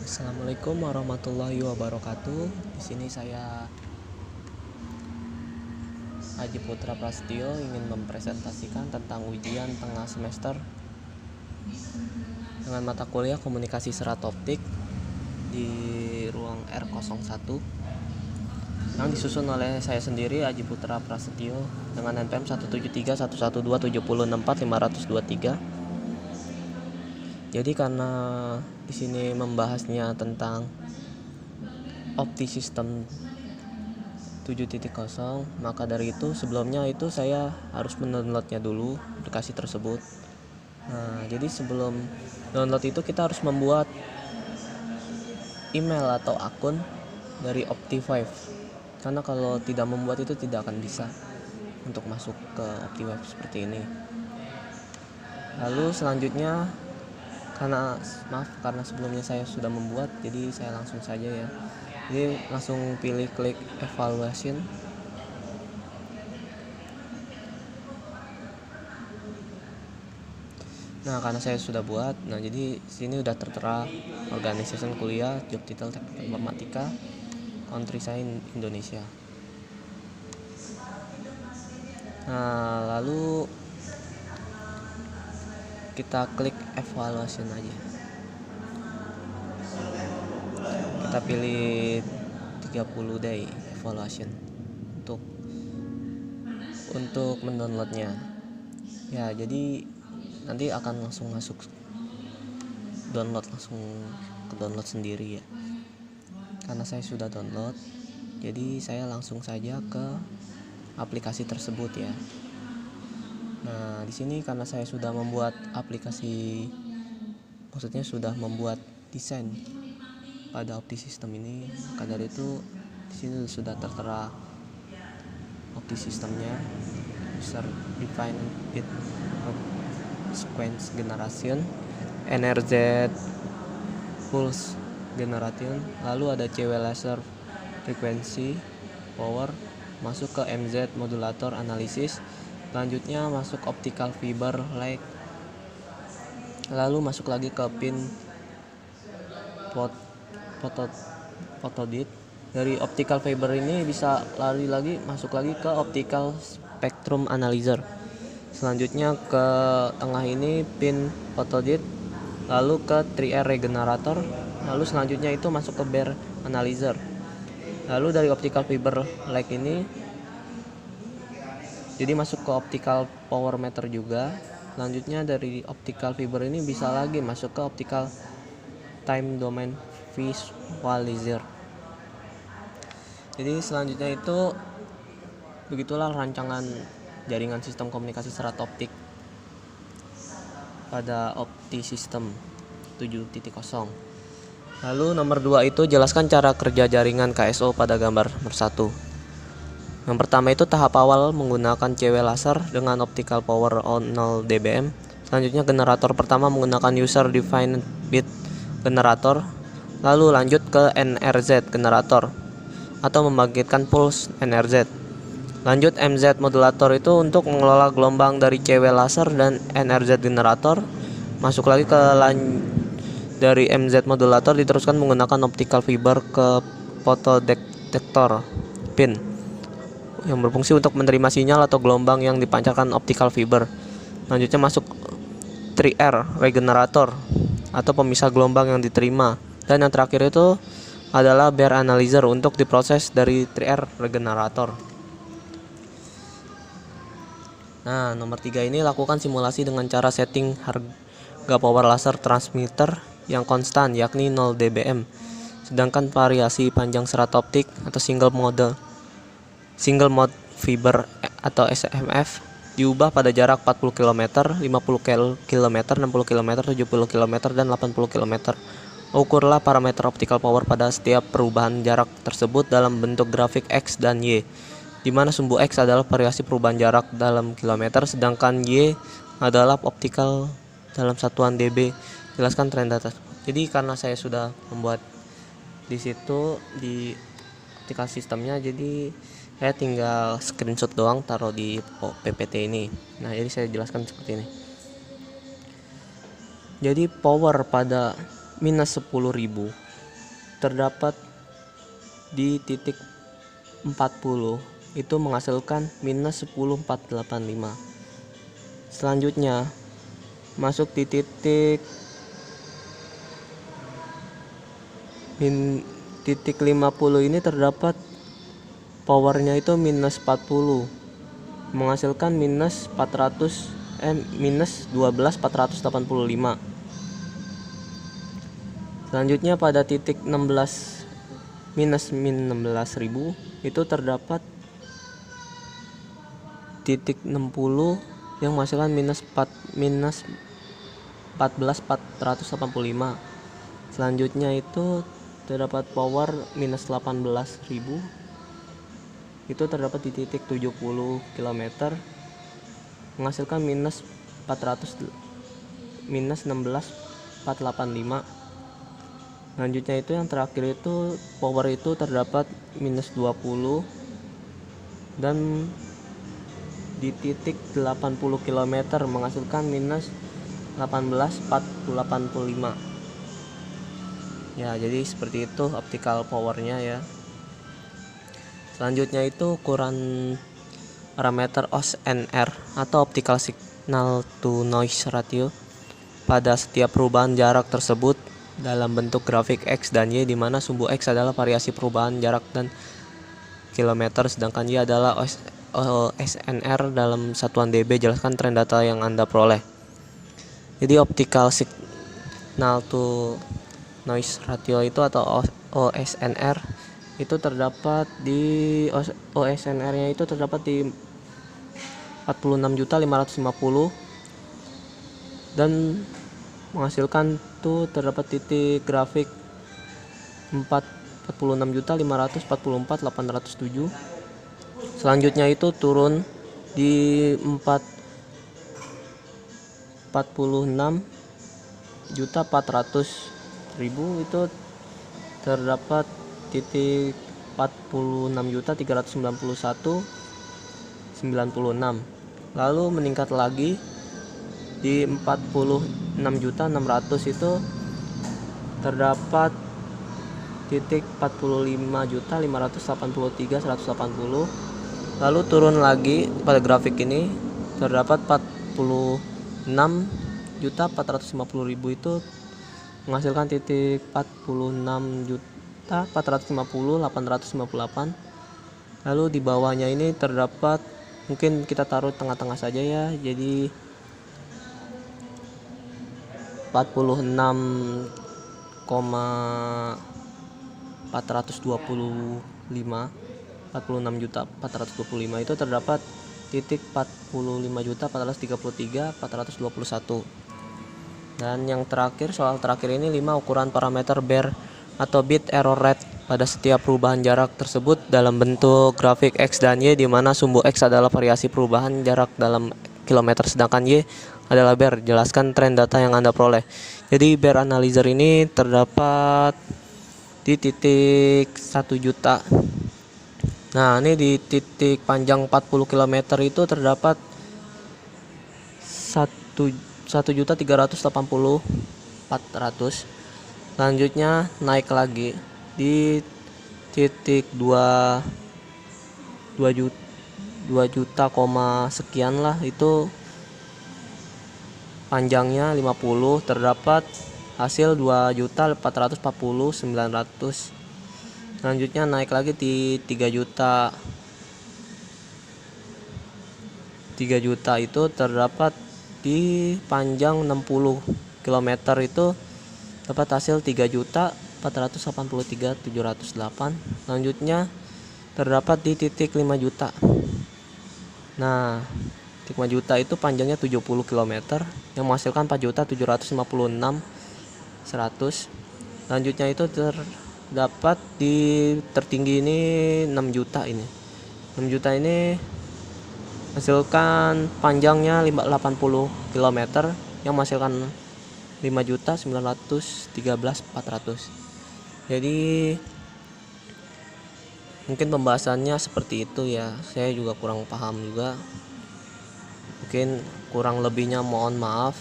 Assalamualaikum warahmatullahi wabarakatuh. Di sini saya Haji Putra Prasetyo ingin mempresentasikan tentang ujian tengah semester dengan mata kuliah Komunikasi Serat Optik di ruang R01 yang disusun oleh saya sendiri, Haji Putra Prasetyo, dengan NPM 1731127064523. Jadi karena di sini membahasnya tentang opti sistem 7.0, maka dari itu sebelumnya itu saya harus mendownloadnya dulu aplikasi tersebut. Nah, jadi sebelum download itu kita harus membuat email atau akun dari Opti5, karena kalau tidak membuat itu tidak akan bisa untuk masuk ke Opti5 seperti ini. Lalu selanjutnya karena sebelumnya saya sudah membuat, jadi saya langsung saja ya. Jadi langsung pilih klik evaluation. Nah, karena saya sudah buat, jadi sini udah tertera organization kuliah, job title teknik informatika, country saya Indonesia. Nah, lalu kita klik evaluation aja. Kita pilih 30 day evaluation untuk mendownloadnya. Ya, jadi nanti akan langsung masuk langsung ke download sendiri ya. Karena saya sudah download, jadi saya langsung saja ke aplikasi tersebut ya. Nah, di sini karena saya sudah membuat aplikasi, maksudnya sudah membuat desain pada Opti System ini, maka dari itu di sini sudah tertera Opti Systemnya, user defined bit sequence generation, NRZ pulse generation, lalu ada CW laser frequency power, masuk ke MZ modulator analysis, selanjutnya masuk optical fiber light, lalu masuk lagi ke pin photodiote. Dari optical fiber ini bisa lari lagi masuk lagi ke optical spectrum analyzer, selanjutnya ke tengah ini pin photodiote, lalu ke 3R regenerator, lalu selanjutnya itu masuk ke Bayer analyzer. Lalu dari optical fiber light ini jadi masuk ke optical power meter juga. Selanjutnya dari optical fiber ini bisa lagi masuk ke optical time domain visualizer. Jadi selanjutnya itu begitulah rancangan jaringan sistem komunikasi serat optik pada Opti System 7.0. Lalu nomor 2 itu jelaskan cara kerja jaringan KSO pada gambar nomor 1. Yang pertama itu tahap awal menggunakan CW laser dengan optical power on 0 dBm. Selanjutnya generator pertama menggunakan user defined bit generator. Lalu lanjut ke NRZ generator atau membangkitkan pulse NRZ. Lanjut MZ modulator itu untuk mengelola gelombang dari CW laser dan NRZ generator. Masuk lagi ke dari MZ modulator diteruskan menggunakan optical fiber ke fotodetektor pin yang berfungsi untuk menerima sinyal atau gelombang yang dipancarkan optical fiber. Selanjutnya masuk 3R regenerator atau pemisah gelombang yang diterima, dan yang terakhir itu adalah Bayer analyzer untuk diproses dari 3R regenerator. Nah, nomor 3 ini lakukan simulasi dengan cara setting harga power laser transmitter yang konstan yakni 0 dBm. Sedangkan variasi panjang serat optik atau single mode fiber atau SMF diubah pada jarak 40 km, 50 km, 60 km, 70 km, dan 80 km. Ukurlah parameter optical power pada setiap perubahan jarak tersebut dalam bentuk grafik X dan Y, di mana sumbu X adalah variasi perubahan jarak dalam kilometer, sedangkan Y adalah optical dalam satuan dB. Jelaskan tren data. Jadi karena saya sudah membuat di situ di aplikasi sistemnya, jadi saya tinggal screenshot doang taruh di PPT ini. Nah, jadi saya jelaskan seperti ini. Jadi power pada minus 10.000 terdapat di titik 40 itu menghasilkan minus 10,485. Selanjutnya masuk di titik 50 ini terdapat powernya itu minus 40 menghasilkan minus 12,485. Selanjutnya pada titik 16 minus 16.000 itu terdapat titik 60 yang menghasilkan minus 14.485. Selanjutnya itu terdapat power minus 18.000 itu terdapat di titik 70 km menghasilkan minus 16.485. Selanjutnya itu yang terakhir itu power itu terdapat minus 20 dan di titik 80 km menghasilkan minus 18.485. Ya, jadi seperti itu optical powernya ya. Selanjutnya itu ukuran parameter OSNR atau optical signal to noise ratio pada setiap perubahan jarak tersebut dalam bentuk grafik X dan Y, di mana sumbu X adalah variasi perubahan jarak dan kilometer, sedangkan Y adalah OSNR dalam satuan dB. Jelaskan tren data yang Anda peroleh. Jadi optical signal to noise ratio itu atau OSNR itu terdapat di OSNR-nya itu terdapat di 46.550 dan menghasilkan tuh terdapat titik grafik 46.544.807. Selanjutnya itu turun di 46.400.000 itu terdapat titik 46.391.96. Lalu meningkat lagi di 46.600.000 itu terdapat titik 45.583.180. Lalu turun lagi pada grafik ini terdapat 46.450.000 itu menghasilkan titik 46.450.858. Lalu di bawahnya ini terdapat, mungkin kita taruh tengah-tengah saja ya, jadi 46.425 itu terdapat titik 45.433.421. Dan yang terakhir, soal terakhir ini 5 ukuran parameter Baire atau bit error rate pada setiap perubahan jarak tersebut dalam bentuk grafik X dan Y, di mana sumbu X adalah variasi perubahan jarak dalam kilometer, sedangkan Y adalah Baire. Jelaskan tren data yang Anda peroleh. Jadi Baire Analyzer ini terdapat di titik 1 juta. Nah, ini di titik panjang 40 km itu terdapat 1.380.400. Selanjutnya naik lagi di titik 2 juta sekian lah, itu panjangnya 50, terdapat hasil 2.440.900. Selanjutnya naik lagi di 3 juta. 3 juta itu terdapat di panjang 60 km itu dapat hasil 3.483.708. Selanjutnya terdapat di titik 5 juta. Nah, titik 5 juta itu panjangnya 70 km yang menghasilkan 4.756.100. Selanjutnya itu terdapat di tertinggi ini 6 juta ini. 6 juta ini hasilkan panjangnya 80 km yang menghasilkan 5.913.400. Jadi mungkin pembahasannya seperti itu ya. Saya juga kurang paham juga. Mungkin kurang lebihnya mohon maaf.